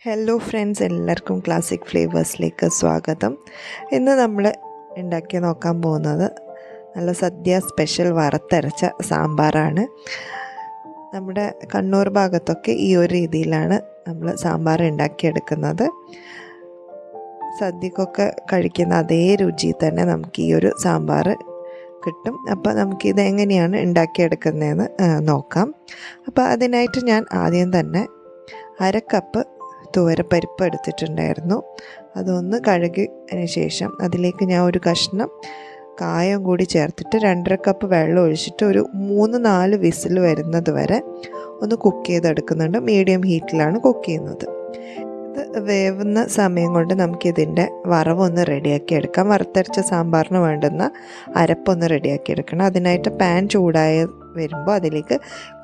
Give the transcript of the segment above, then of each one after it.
Hello friends, എല്ലാവർക്കും classic ഫ്ലേവേഴ്സിലേക്ക് സ്വാഗതം. ഇന്ന് നമ്മൾ ഉണ്ടാക്കി നോക്കാൻ പോകുന്നത് നല്ല സദ്യ സ്പെഷ്യൽ വറുത്തരച്ച സാമ്പാറാണ്. നമ്മുടെ കണ്ണൂർ ഭാഗത്തൊക്കെ ഈ ഒരു രീതിയിലാണ് നമ്മൾ സാമ്പാർ ഉണ്ടാക്കിയെടുക്കുന്നത്. സദ്യക്കൊക്കെ കഴിക്കുന്ന അതേ രുചി തന്നെ നമുക്ക് ഈ ഒരു സാമ്പാർ കിട്ടും. അപ്പോൾ നമുക്കിത് എങ്ങനെയാണ് ഉണ്ടാക്കിയെടുക്കുന്നതെന്ന് നോക്കാം. അപ്പോൾ അതിനായിട്ട് ഞാൻ ആദ്യം തന്നെ 1/2 കപ്പ് തുവരപ്പരിപ്പ് എടുത്തിട്ടുണ്ടായിരുന്നു. അതൊന്ന് കഴുകിയതിന് ശേഷം അതിലേക്ക് ഞാൻ ഒരു കഷ്ണം കായം കൂടി ചേർത്തിട്ട് 2.5 കപ്പ് വെള്ളം ഒഴിച്ചിട്ട് ഒരു 3-4 വിസിൽ വരുന്നത് വരെ ഒന്ന് കുക്ക് ചെയ്തെടുക്കുന്നുണ്ട്. മീഡിയം ഹീറ്റിലാണ് കുക്ക് ചെയ്യുന്നത്. ഇത് വേവുന്ന സമയം കൊണ്ട് നമുക്കിതിൻ്റെ വറവൊന്ന് റെഡിയാക്കി എടുക്കാം. വറുത്തരച്ച സാമ്പാറിന് വേണ്ടുന്ന അരപ്പൊന്ന് റെഡിയാക്കി എടുക്കണം. അതിനായിട്ട് പാൻ ചൂടായ വരുമ്പോൾ അതിലേക്ക്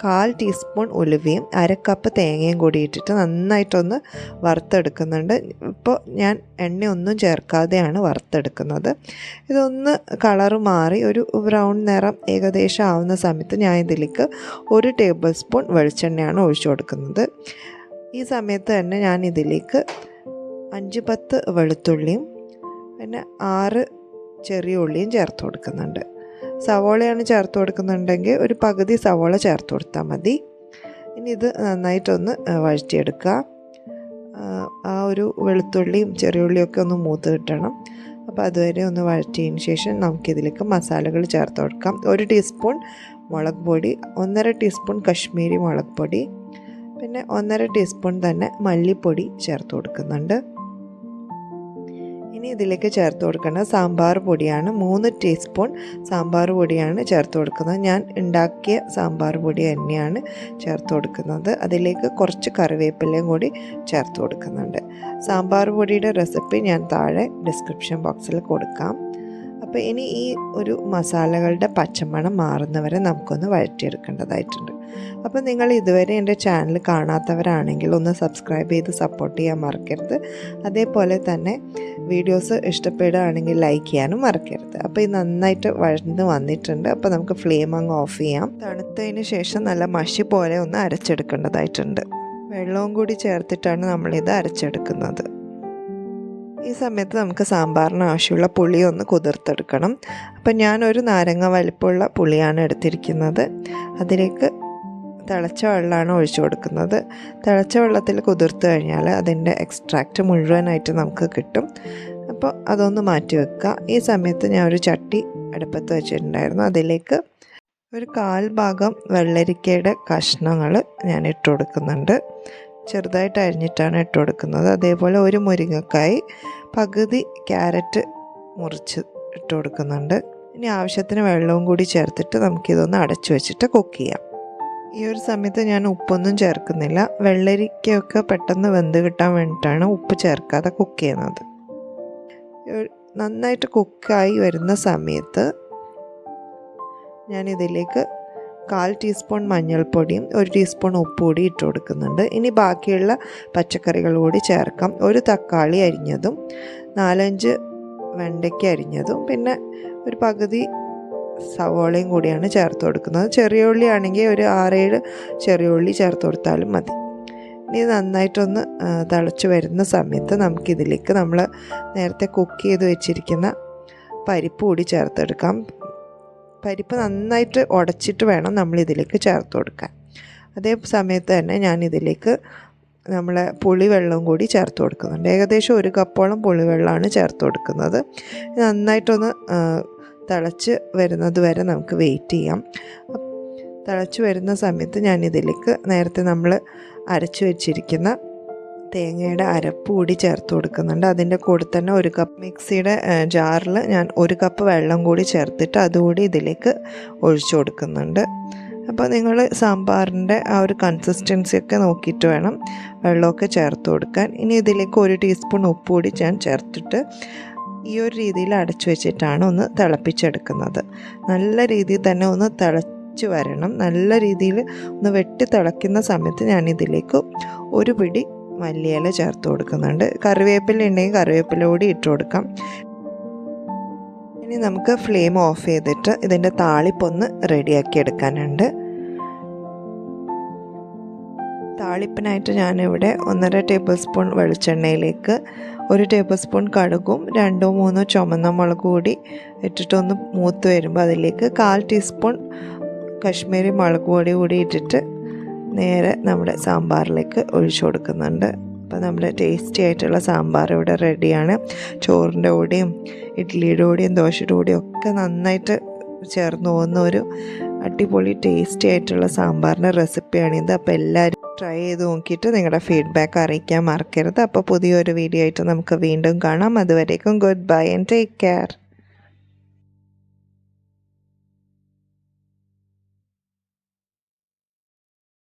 1/4 ടീസ്പൂൺ ഉലുവയും 1/2 കപ്പ് തേങ്ങയും കൂടി ഇട്ടിട്ട് നന്നായിട്ടൊന്ന് വറുത്തെടുക്കുന്നുണ്ട്. ഇപ്പോൾ ഞാൻ എണ്ണയൊന്നും ചേർക്കാതെയാണ് വറുത്തെടുക്കുന്നത്. ഇതൊന്ന് കളറ് മാറി ഒരു ബ്രൗൺ നിറം ഏകദേശം ആവുന്ന സമയത്ത് ഞാൻ ഇതിലേക്ക് 1 ടേബിൾ സ്പൂൺ വെളിച്ചെണ്ണയാണ് ഒഴിച്ചു കൊടുക്കുന്നത്. ഈ സമയത്ത് തന്നെ ഞാൻ ഇതിലേക്ക് 5-10 വെളുത്തുള്ളിയും പിന്നെ 6 ചെറിയ ഉള്ളിയും ചേർത്ത് കൊടുക്കുന്നുണ്ട്. സവോളയാണ് ചേർത്ത് കൊടുക്കുന്നുണ്ടെങ്കിൽ ഒരു പകുതി സവോള ചേർത്ത് കൊടുത്താൽ മതി. ഇനി ഇത് നന്നായിട്ടൊന്ന് വഴറ്റിയെടുക്കുക. ആ ഒരു വെളുത്തുള്ളിയും ചെറിയ ഉള്ളിയൊക്കെ ഒന്ന് മൂത്ത് കിട്ടണം. അപ്പോൾ അതുവരെ ഒന്ന് വഴറ്റിയതിന് ശേഷം നമുക്കിതിലേക്ക് മസാലകൾ ചേർത്ത് കൊടുക്കാം. 1 ടീസ്പൂൺ മുളക് പൊടി, 1.5 ടീസ്പൂൺ കശ്മീരി മുളക് പൊടി, പിന്നെ 1.5 ടീസ്പൂൺ തന്നെ മല്ലിപ്പൊടി ചേർത്ത് കൊടുക്കുന്നുണ്ട്. ഇനി ഇതിലേക്ക് ചേർത്ത് കൊടുക്കുന്നത് സാമ്പാർ പൊടിയാണ്. 3 ടീസ്പൂൺ സാമ്പാർ പൊടിയാണ് ചേർത്ത് കൊടുക്കുന്നത്. ഞാൻ ഉണ്ടാക്കിയ സാമ്പാർ പൊടി തന്നെയാണ് ചേർത്ത് കൊടുക്കുന്നത്. അതിലേക്ക് കുറച്ച് കറിവേപ്പിലയും കൂടി ചേർത്ത് കൊടുക്കുന്നുണ്ട്. സാമ്പാർ പൊടിയുടെ റെസിപ്പി ഞാൻ താഴെ ഡിസ്ക്രിപ്ഷൻ ബോക്സിൽ കൊടുക്കാം. അപ്പോൾ ഇനി ഈ ഒരു മസാലകളുടെ പച്ചമണം മാറുന്നവരെ നമുക്കൊന്ന് വഴറ്റിയെടുക്കേണ്ടതായിട്ടുണ്ട്. അപ്പോൾ നിങ്ങൾ ഇതുവരെ എൻ്റെ ചാനൽ കാണാത്തവരാണെങ്കിൽ ഒന്ന് സബ്സ്ക്രൈബ് ചെയ്ത് സപ്പോർട്ട് ചെയ്യാൻ മറക്കരുത്. അതേപോലെ തന്നെ വീഡിയോസ് ഇഷ്ടപ്പെടുകയാണെങ്കിൽ ലൈക്ക് ചെയ്യാനും മറക്കരുത്. അപ്പോൾ ഇത് നന്നായിട്ട് വഴന്ന് വന്നിട്ടുണ്ട്. അപ്പോൾ നമുക്ക് ഫ്ലെയിം അങ്ങ് ഓഫ് ചെയ്യാം. തണുത്തതിന് ശേഷം നല്ല മഷി പോലെ ഒന്ന് അരച്ചെടുക്കേണ്ടതായിട്ടുണ്ട്. വെള്ളവും കൂടി ചേർത്തിട്ടാണ് നമ്മളിത് അരച്ചെടുക്കുന്നത്. ഈ സമയത്ത് നമുക്ക് സാമ്പാറിന് ആവശ്യമുള്ള പുളി ഒന്ന് കുതിർത്തെടുക്കണം. അപ്പം ഞാനൊരു നാരങ്ങ വലിപ്പമുള്ള പുളിയാണ് എടുത്തിരിക്കുന്നത്. അതിലേക്ക് തിളച്ച വെള്ളമാണ് ഒഴിച്ചു കൊടുക്കുന്നത്. തിളച്ച വെള്ളത്തിൽ കുതിർത്ത് കഴിഞ്ഞാൽ അതിൻ്റെ എക്സ്ട്രാക്റ്റ് മുഴുവനായിട്ട് നമുക്ക് കിട്ടും. അപ്പോൾ അതൊന്ന് മാറ്റി വെക്കുക. ഈ സമയത്ത് ഞാൻ ഒരു ചട്ടി അടുപ്പത്ത് വെച്ചിട്ടുണ്ടായിരുന്നു. അതിലേക്ക് ഒരു 1/4 ഭാഗം വെള്ളരിക്കയുടെ കഷ്ണങ്ങൾ ഞാൻ ഇട്ട് കൊടുക്കുന്നുണ്ട്. ചെറുതായിട്ട് അരിഞ്ഞിട്ടാണ് ഇട്ട് കൊടുക്കുന്നത്. അതേപോലെ ഒരു മുരിങ്ങക്കായ്, പകുതി ക്യാരറ്റ് മുറിച്ച് ഇട്ട് കൊടുക്കുന്നുണ്ട്. ഇനി ആവശ്യത്തിന് വെള്ളവും കൂടി ചേർത്തിട്ട് നമുക്കിതൊന്ന് അടച്ചു വെച്ചിട്ട് കുക്ക് ചെയ്യാം. ഈ ഒരു സമയത്ത് ഞാൻ ഉപ്പൊന്നും ചേർക്കുന്നില്ല. വെള്ളരിക്കയൊക്കെ പെട്ടെന്ന് വെന്ത് കിട്ടാൻ വേണ്ടിയിട്ടാണ് ഉപ്പ് ചേർക്കാതെ കുക്ക് ചെയ്യുന്നത്. നന്നായിട്ട് കുക്കായി വരുന്ന സമയത്ത് ഞാനിതിലേക്ക് 1/4 ടീസ്പൂൺ മഞ്ഞൾപ്പൊടിയും 1 ടീസ്പൂൺ ഉപ്പ് കൂടി ഇട്ട് കൊടുക്കുന്നുണ്ട്. ഇനി ബാക്കിയുള്ള പച്ചക്കറികൾ കൂടി ചേർക്കാം. ഒരു തക്കാളി അരിഞ്ഞതും 4-5 വെണ്ടയ്ക്ക അരിഞ്ഞതും പിന്നെ ഒരു പകുതി സവോളയും കൂടിയാണ് ചേർത്ത് കൊടുക്കുന്നത്. ചെറിയ ഉള്ളി ആണെങ്കിൽ ഒരു 6-7 ചെറിയ ഉള്ളി ചേർത്ത് കൊടുത്താലും മതി. ഇനി നന്നായിട്ടൊന്ന് തിളച്ച് വരുന്ന സമയത്ത് നമുക്കിതിലേക്ക് നമ്മൾ നേരത്തെ കുക്ക് ചെയ്ത് വെച്ചിരിക്കുന്ന പരിപ്പ് കൂടി ചേർത്തെടുക്കാം. പരിപ്പ് നന്നായിട്ട് ഉടച്ചിട്ട് വേണം നമ്മളിതിലേക്ക് ചേർത്ത് കൊടുക്കാൻ. അതേ സമയത്ത് തന്നെ ഞാനിതിലേക്ക് നമ്മളെ പുളിവെള്ളം കൂടി ചേർത്ത് കൊടുക്കുന്നുണ്ട്. ഏകദേശം 1 കപ്പോളം പുളിവെള്ളമാണ് ചേർത്ത് കൊടുക്കുന്നത്. നന്നായിട്ടൊന്ന് തിളച്ച് വരുന്നത് വരെ നമുക്ക് വെയിറ്റ് ചെയ്യാം. തിളച്ച് വരുന്ന സമയത്ത് ഞാനിതിലേക്ക് നേരത്തെ നമ്മൾ അരച്ച് വെച്ചിരിക്കുന്ന തേങ്ങയുടെ അരപ്പ് കൂടി ചേർത്ത് കൊടുക്കുന്നുണ്ട്. അതിൻ്റെ കൂടെ തന്നെ 1 കപ്പ് മിക്സിയുടെ ജാറിൽ ഞാൻ 1 കപ്പ് വെള്ളം കൂടി ചേർത്തിട്ട് അതുകൂടി ഇതിലേക്ക് ഒഴിച്ചു കൊടുക്കുന്നുണ്ട്. അപ്പോൾ നിങ്ങൾ സാമ്പാറിൻ്റെ ആ ഒരു കൺസിസ്റ്റൻസിയൊക്കെ നോക്കിയിട്ട് വേണം വെള്ളമൊക്കെ ചേർത്ത് കൊടുക്കാൻ. ഇനി ഇതിലേക്ക് 1 ടീസ്പൂൺ ഉപ്പ് കൂടി ഞാൻ ചേർത്തിട്ട് ഈ ഒരു രീതിയിൽ അടച്ചു വെച്ചിട്ടാണ് ഒന്ന് തിളപ്പിച്ചെടുക്കുന്നത്. നല്ല രീതിയിൽ തന്നെ ഒന്ന് തിളച്ച് വരണം. നല്ല രീതിയിൽ ഒന്ന് വെട്ടി തിളയ്ക്കുന്ന സമയത്ത് ഞാനിതിലേക്ക് 1 പിടി മല്ലിയില ചേർത്ത് കൊടുക്കുന്നുണ്ട്. കറിവേപ്പില ഉണ്ടെങ്കിൽ കറിവേപ്പില കൂടി ഇട്ട് കൊടുക്കാം. ഇനി നമുക്ക് ഫ്ലെയിം ഓഫ് ചെയ്തിട്ട് ഇതിൻ്റെ താളിപ്പൊന്ന് റെഡിയാക്കി എടുക്കാനുണ്ട്. താളിപ്പിനായിട്ട് ഞാനിവിടെ 1.5 ടേബിൾ സ്പൂൺ വെളിച്ചെണ്ണയിലേക്ക് 1 ടേബിൾ സ്പൂൺ കടുകും 2-3 ചുമന്ന മുളക് കൂടി ഇട്ടിട്ടൊന്ന് മൂത്ത് വരുമ്പോൾ അതിലേക്ക് 1/4 ടീസ്പൂൺ കശ്മീരി മുളക് പൊടി കൂടി ഇട്ടിട്ട് നേരെ നമ്മുടെ സാമ്പാറിലേക്ക് ഒഴിച്ചു കൊടുക്കുന്നുണ്ട്. അപ്പോൾ നമ്മുടെ ടേസ്റ്റി ആയിട്ടുള്ള സാമ്പാർ ഇവിടെ റെഡിയാണ്. ചോറിൻ്റെ കൂടെയും ഇഡ്ഡലിയുടെ കൂടെയും ദോശയുടെ കൂടെയും ഒക്കെ നന്നായിട്ട് ചേർന്ന് പോകുന്ന ഒരു അടിപൊളി ടേസ്റ്റി ആയിട്ടുള്ള സാമ്പാറിൻ്റെ റെസിപ്പിയാണിത്. അപ്പോൾ എല്ലാവരും ട്രൈ ചെയ്ത് നോക്കിയിട്ട് നിങ്ങളുടെ ഫീഡ്ബാക്ക് അറിയിക്കാൻ മറക്കരുത്. അപ്പോൾ പുതിയൊരു വീഡിയോ ആയിട്ട് നമുക്ക് വീണ്ടും കാണാം. അതുവരേക്കും good bye and take care.